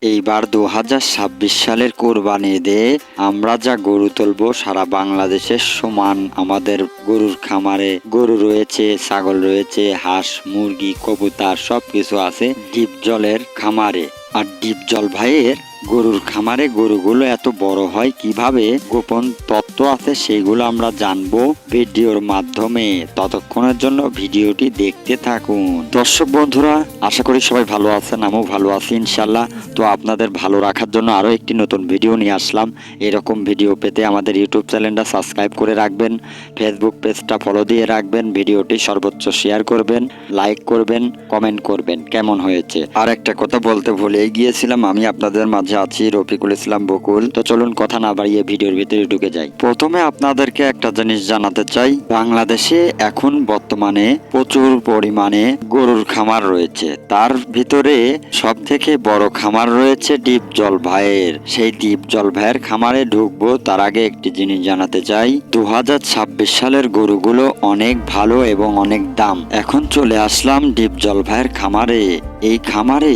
এইবার 2026 সালের কোরবানি ঈদে আমরা যা গরু তুলব সারা বাংলাদেশের সমান আমাদের গরুর খামারে গরু রয়েছে, ছাগল রয়েছে, হাঁস, মুরগি, কবুতর সবকিছু আছে ডিপজলের খামারে। আর ডিপজল ভাইয়ের গরুর খামারে গরুগুলো এত বড় হয় কিভাবে, গোপন তত্ত্ব আছে সেগুলো আমরা জানবো ভিডিওর মাধ্যমে। ততক্ষণের জন্য ভিডিওটি দেখতে থাকুন। দর্শক বন্ধুরা, আশা করি সবাই ভালো আছেন, আমিও ভালো আছি ইনশাল্লাহ। তো আপনাদের ভালো রাখার জন্য আরও একটি নতুন ভিডিও নিয়ে আসলাম। এরকম ভিডিও পেতে আমাদের ইউটিউব চ্যানেলটা সাবস্ক্রাইব করে রাখবেন, ফেসবুক পেজটা ফলো দিয়ে রাখবেন, ভিডিওটি সর্বোচ্চ শেয়ার করবেন, লাইক করবেন, কমেন্ট করবেন কেমন হয়েছে। আর একটা কথা বলতে ভুলে গিয়েছিলাম, আমি আপনাদের মাঝে আছি রফিকুল ইসলাম বকুল। তো চলুন কথা না বাড়িয়ে ভিডিওর ভিতরে ঢুকে যাই। প্রথমে আপনাদেরকে একটা জিনিস জানাতে চাই, বাংলাদেশে এখন বর্তমানে প্রচুর পরিমাণে গরুর খামার রয়েছে। তার ভিতরে সব থেকে বড় খামার রয়েছে ডিপজল ভাইয়ের। সেই ডিপজল ভাইয়ের খামারে ঢুকবো তার আগে একটি জিনিস জানাতে চাই, 2026 সালের গরুগুলো অনেক ভালো এবং অনেক দাম। এখন চলে আসলাম ডিপজল ভাইয়ের খামারে। এই খামারে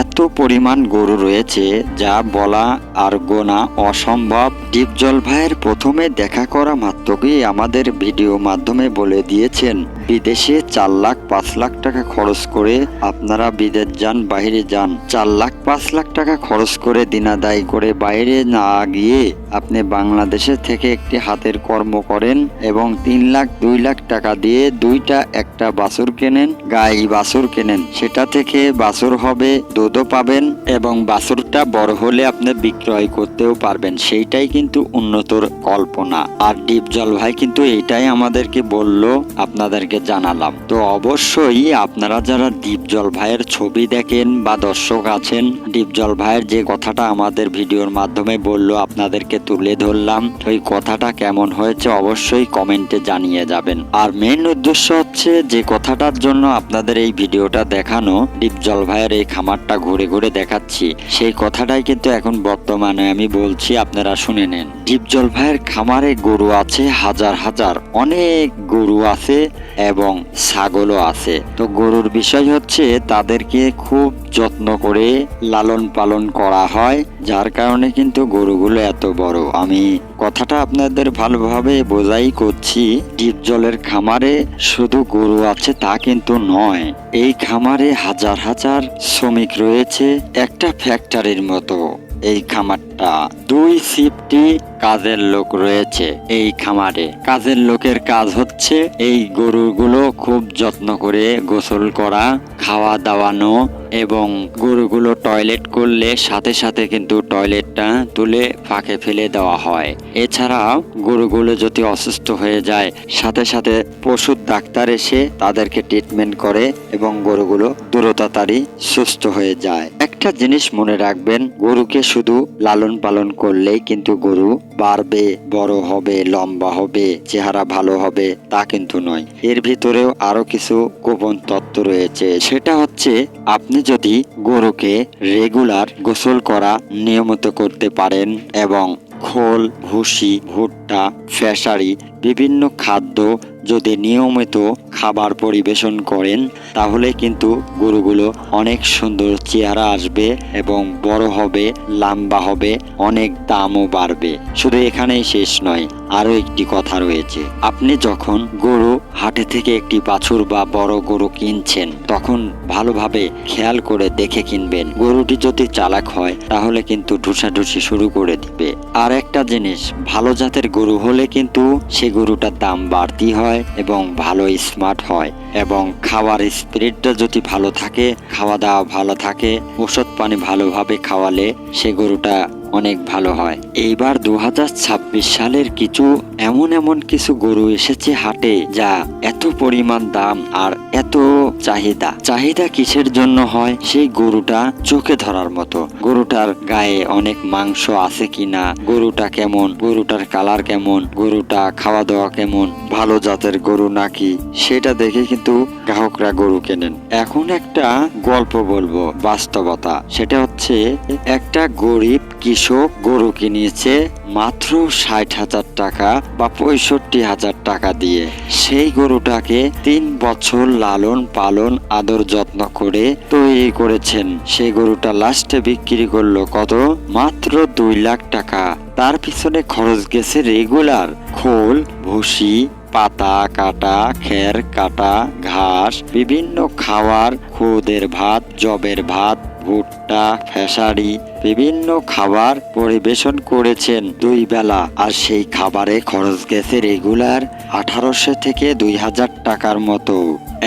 এত পরিমাণ গরু রয়েছে যা বলা আর গোনা অসম্ভব। ডিপজল ভাইয়ের প্রথমে দেখা করা মাত্রই আমাদের ভিডিও মাধ্যমে বলে দিয়েছেন, বিদেশে 4 লাখ 5 লাখ টাকা খরচ করে আপনারা বিদেশ যান, বাইরে যান, 4 লাখ 5 লাখ টাকা খরচ করে দিনাদায়ী করে বাইরে না গিয়ে আপনি বাংলাদেশে থেকে একটি হাতের কর্ম করেন এবং 3 লাখ 2 লাখ টাকা দিয়ে একটা বাছুর কেনেন, গাই বাছুর কেনেন, সেটা থেকে বাছুর হবে, দুধও পাবেন এবং বাছুরটা বড় হলে আপনি বিক্রয় করতেও পারবেন। সেইটাই কিন্তু উন্নতর কল্পনা। আর ডিপজল ভাই কিন্তু এইটাই আমাদেরকে বলল, আপনাদেরকে জানালাম। তো অবশ্যই আপনারা যারা ডিপজল ভাইয়ের ছবি দেখেন বা দর্শক আছেন, ডিপজল ভাইয়ের যে কথাটা আমাদের ভিডিওর মাধ্যমে বলল আপনাদেরকে তুলে ধরলাম, ওই কথাটা কেমন হয়েছে অবশ্যই কমেন্টে জানিয়ে যাবেন। আর মেইন উদ্দেশ্য হচ্ছে যে কথাটার জন্য আপনাদের এই ভিডিওটা দেখানো, ডিপজল ভাইয়ের এই খামারটা ঘুরে ঘুরে দেখাচ্ছি, সেই কথাটাই কিন্তু এখন বর্তমানে আমি বলছি, আপনারা শুনে নেন। ডিপজল ভাইয়ের খামারে গরু আছে হাজার হাজার, অনেক গরু আছে এবং ছাগলও আছে। তো গরুর বিষয় হচ্ছে তাদেরকে খুব যত্ন করে লালন পালন করা হয়, যার কারণে কিন্তু গরুগুলো এত বড়। আমি কথাটা আপনাদের ভালোভাবে বোঝাই করছি, ডিপজলের খামারে শুধু গরু আছে তা কিন্তু নয়। এই খামারে হাজার হাজার শ্রমিক রয়েছে, একটা ফ্যাক্টরির মতো এই খামারটা। 2 শিফটে কাজের লোক রয়েছে এই খামারে। কাজের লোকের কাজ হচ্ছে এই গরুগুলো খুব যত্ন করে গোসল করা, খাওয়া দাওয়ানো এবং গরুগুলো টয়লেট করলে সাথে সাথে কিন্তু টয়লেটটা তুলে ফাঁকে ফেলে দেওয়া হয়। এছাড়াও গরুগুলো যদি অসুস্থ হয়ে যায় সাথে সাথে পশুর ডাক্তার এসে তাদেরকে ট্রিটমেন্ট করে এবং গরুগুলো দ্রুততারই সুস্থ হয়ে যায়। একটা জিনিস মনে রাখবেন, গরুকে শুধু লালন পালন করলেই কিন্তু গরু বাড়বে, বড় হবে, লম্বা হবে, চেহারা ভালো হবে তা কিন্তু নয়। এর ভিতরেও আরো কিছু গোপন তত্ত্ব রয়েছে। সেটা হচ্ছে আপনি যদি গরুকে রেগুলার গোসল করা নিয়মিত করতে পারেন এবং খোল, ভুসি, ভুট্টা, ফেসারি বিভিন্ন খাদ্য যদি নিয়মিত খাবার পরিবেশন করেন তাহলে কিন্তু গরুগুলো অনেক সুন্দর চেহারা আসবে এবং বড় হবে, লম্বা হবে, অনেক দামও বাড়বে। শুধু এখানেই শেষ নয়, আরো একটি কথা রয়েছে, আপনি যখন গরু হাটে থেকে একটি বাছুর বা বড় গরু কিনছেন তখন ভালোভাবে খেয়াল করে দেখে কিনবেন। গরুটি যদি চালাক হয় তাহলে কিন্তু ঢুসাঢুসি শুরু করে দিবে। আর একটা জিনিস, ভালো জাতের গরু হলে কিন্তু সে গরুটার দাম বাড়তি হয় এবং ভালো স্মার্ট হয় এবং খাওয়ার স্পিরিটটা যদি ভালো থাকে, খাওয়া দাওয়া ভালো থাকে, ওষুধ পানি ভালোভাবে খাওয়ালে সে গরুটা অনেক ভালো হয়। এইবার 2026 সালের এমন কিছু গরু এসেছে হাটে যা এত পরিমাণ দাম আর এত চাহিদা কিসের জন্য হয়, সেই গরুটা চোখে ধরার মতো। গরুটার গায়ে অনেক মাংস আছে কিনা, গরুটা কেমন, গরুটার কালার কেমন, গরুটা খাওয়া দাওয়া কেমন, ভালো জাতের গরু নাকি, সেটা দেখে কিন্তু গ্রাহকরা গরু কেনেন। এখন একটা গল্প বলবো, বাস্তবতা। সেটা হচ্ছে একটা গরিব কৃষক কৃষক গরু কিনেছে মাত্র 60,000 টাকা বা 65,000 টাকা দিয়ে। সেই গরুটাকে 3 বছর লালন পালন আদর যত্ন করে তৈরি করেছেন। সেই গরুটা লাস্টে বিক্রি করলো কত? মাত্র 2 লাখ টাকা। তার পিছনে খরচ গেছে রেগুলার খোল, ভুসি, পাতা কাটা, খের কাটা, ঘাস, বিভিন্ন খাবার, খুদের ভাত, জবের ভাত, ভুট্টা, খেসারি, বিভিন্ন খাবার পরিবেশন করেছেন 2 বেলা। আর সেই খাবারে খরচ গেছে রেগুলার 1800 থেকে 2000 টাকার মতো।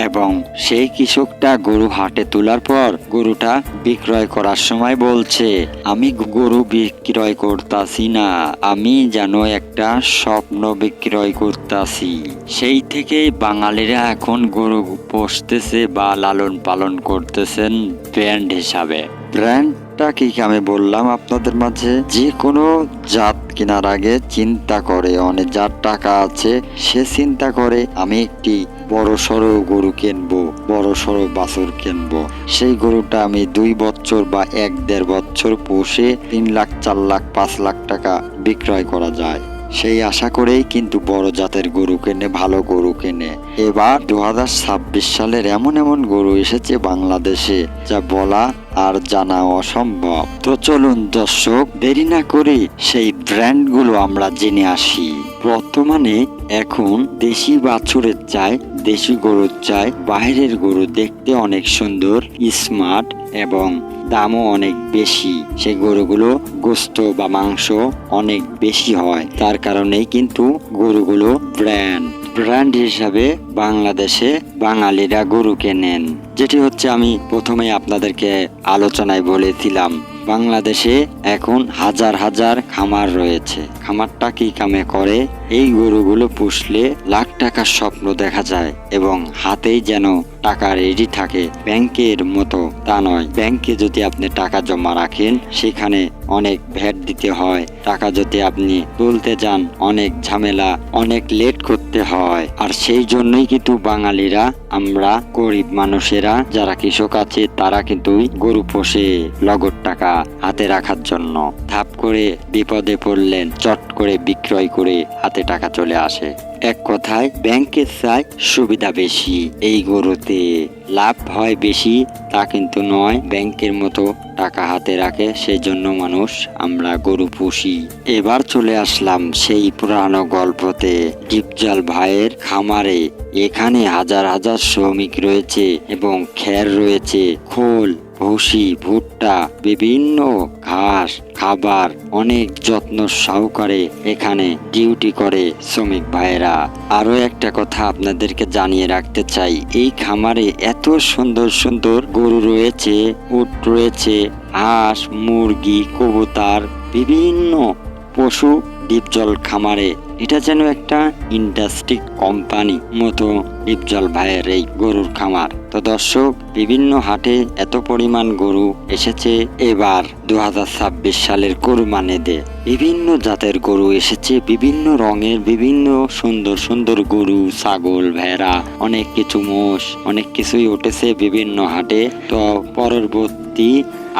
এবং সেই কৃষকটা গরু হাটে তোলার পর গরুটা বিক্রয় করার সময় বলছে, আমি গরু বিক্রয় করতাছি না, আমি যেন একটা স্বপ্ন বিক্রয় করতাছি। সেই থেকেই বাঙালিরা এখন গরু পোষতেছে বা লালন পালন করতেছেন ব্র্যান্ড হিসাবে। ব্র্যান্ডটা কি আমি বললাম আপনাদের মাঝে, যে কোনো জাত কেনার আগে চিন্তা করে, অনেক যার টাকা আছে সে চিন্তা করে আমি একটি বড় সড়ো গরু কিনবো, বড় সড়ো বাছুর কিনবো। সেই গরুটা আমি 2 বছর বা 1-1.5 বছর পোষে 3 লাখ 4 লাখ 5 লাখ টাকা বিক্রয় করা যায়। সেই আশা করেই কিন্তু বড় জাতের গরু কেনে, ভালো গরু কেনে। এবার 2026 সালের এমন এমন গরু এসেছে বাংলাদেশে যা বলা আর জানা অসম্ভব। তো চলুন দর্শক, দেরি না করে সেই ব্র্যান্ডগুলো আমরা জেনে আসি। বর্তমানে এখন দেশি বাছুরের চাই, দেশি গরুর চাই বাইরের গরু দেখতে অনেক সুন্দর, স্মার্ট এবং দামও অনেক বেশি। সেই গরুগুলো গোস্ত বা মাংস অনেক বেশি হয়। তার কারণেই কিন্তু গরুগুলো ব্র্যান্ড হিসাবে বাংলাদেশে বাঙালিরা গরু কেনেন। যেটি হচ্ছে আমি প্রথমে আপনাদেরকে আলোচনায় বলেছিলাম, বাংলাদেশে এখন হাজার হাজার খামার রয়েছে। খামারটা কি কামে করে? এই গরুগুলো পুষলে লাখ টাকার স্বপ্ন দেখা যায় এবং হাতেই যেন টাকা রেডি থাকে। ব্যাংকের মতো তা নয়। ব্যাংকে যদি আপনি টাকা জমা রাখেন সেখানে অনেক ভ্যাট দিতে হয়, টাকা যদি আপনি তুলতে যান অনেক ঝামেলা, অনেক লেট করতে হয়। আর সেই জন্যই কিন্তু বাঙালিরা, আমরা গরিব মানুষেরা যারা কৃষক আছে তারা কিন্তু গরু পোষে নগদ টাকা হাতে রাখার জন্য। ধাপ করে বিপদে পড়লেন, চট করে বিক্রয় করে হাতে টাকা চলে আসে। এক কথায় ব্যাংকের চাই সুবিধা বেশি, এই গরুতে লাভ হয় বেশি তা কিন্তু নয়। ব্যাংকের মতো টাকা হাতে রাখে, সেই জন্য মানুষ আমরা গরু পুষি। এবার চলে আসলাম সেই পুরানো গল্পতে, ডিপজল ভাইয়ের খামারে। এখানে হাজার হাজার শ্রমিক রয়েছে এবং খের রয়েছে, খোল, ভুসি, ভুট্টা, বিভিন্ন ঘাস, খাবার অনেক যত্ন সহকারে এখানে ডিউটি করে শ্রমিক ভাইয়েরা। আরো একটা কথা আপনাদেরকে জানিয়ে রাখতে চাই, এই খামারে এত সুন্দর সুন্দর গরু রয়েছে, উট রয়েছে, হাঁস, মুরগি, কবুতর, বিভিন্ন পশু ডিপজল খামারে। এটা যেন একটা ইন্ডাস্ট্রি কোম্পানি মতো ডিপজল ভাইয়ের এই গরুর খামার। তো দর্শক, বিভিন্ন হাটে এত পরিমাণ গরু এসেছে। এবার 2026 সালের কোরবানিতে বিভিন্ন জাতের গরু এসেছে, বিভিন্ন রঙের, বিভিন্ন সুন্দর সুন্দর গরু, ছাগল, ভেড়া, অনেক কিছু মোষ, অনেক কিছুই উঠেছে বিভিন্ন হাটে। তো পরবর্তী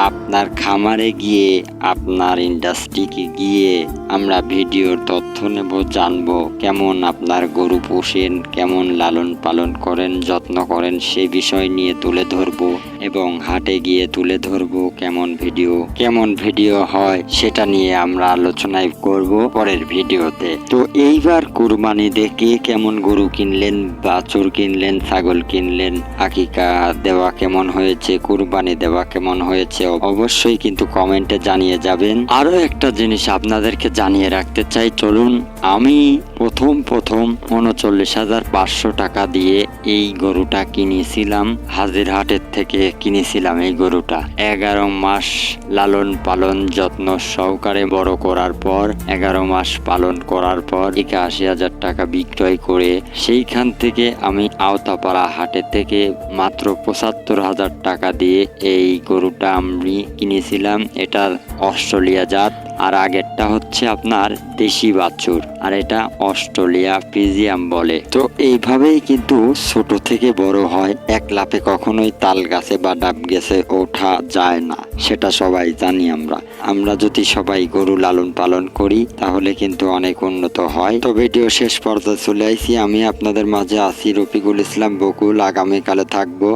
আপনার খামারে গিয়ে, আপনার ইন্ডাস্ট্রিকে গিয়ে আমরা ভিডিওর তথ্য নেব, জানবো কেমন আপনার গরু পোষেন, কেমন লালন পালন করেন, যত্ন করেন, সেই বিষয় নিয়ে তুলে ধরবো এবং হাটে গিয়ে তুলে ধরবো কেমন ভিডিও হয় সেটা নিয়ে আমরা আলোচনায় করব পরের ভিডিওতে। তো এইবার কুরবানি দেখে কেমন গরু কিনলেন, বাছুর কিনলেন, ছাগল কিনলেন, আকিকা দেওয়া কেমন হয়েছে, কুরবানি দেওয়া কেমন হয়েছে অবশ্যই কিন্তু কমেন্টে জানিয়ে যাবেন। আরো একটা জিনিস আপনাদেরকে জানিয়ে রাখতে চাই, চলুন, আমি প্রথম 39,500 টাকা দিয়ে এই গরুটা কিনেছিলাম, হাজিরহাটের থেকে কিনেছিলাম এই গরুটা। 11 মাস লালন পালন যত্ন সহকারে বড় করার পর, 11 মাস পালন করার পর 81,000 টাকা বিক্রয় করে সেইখান থেকে আমি আওতাপাড়া হাটের থেকে মাত্র 75,000 টাকা দিয়ে এই গরুটা আমরা আমি কিনেছিলাম, এটা অস্ট্রেলিয়া জাত। আর আগেরটা হচ্ছে আপনার দেশি বাছুর, আর এটা অস্ট্রেলিয়া ফ্রিজিয়াম বলে। তো এইভাবেই কিন্তু ছোট থেকে বড় হয়, এক লাফে কখনোই তাল গাছে বা ডাব গাছে ওঠা যায় না, সেটা সবাই জানি। আমরা যদি সবাই গরু লালন পালন করি তাহলে কিন্তু অনেক উন্নত হয়। তো ভিডিও শেষ পর্যায়ে চলে আইছি, আমি আপনাদের মাঝে আছি রফিকুল ইসলাম বকুল, আগামীকালে থাকবো।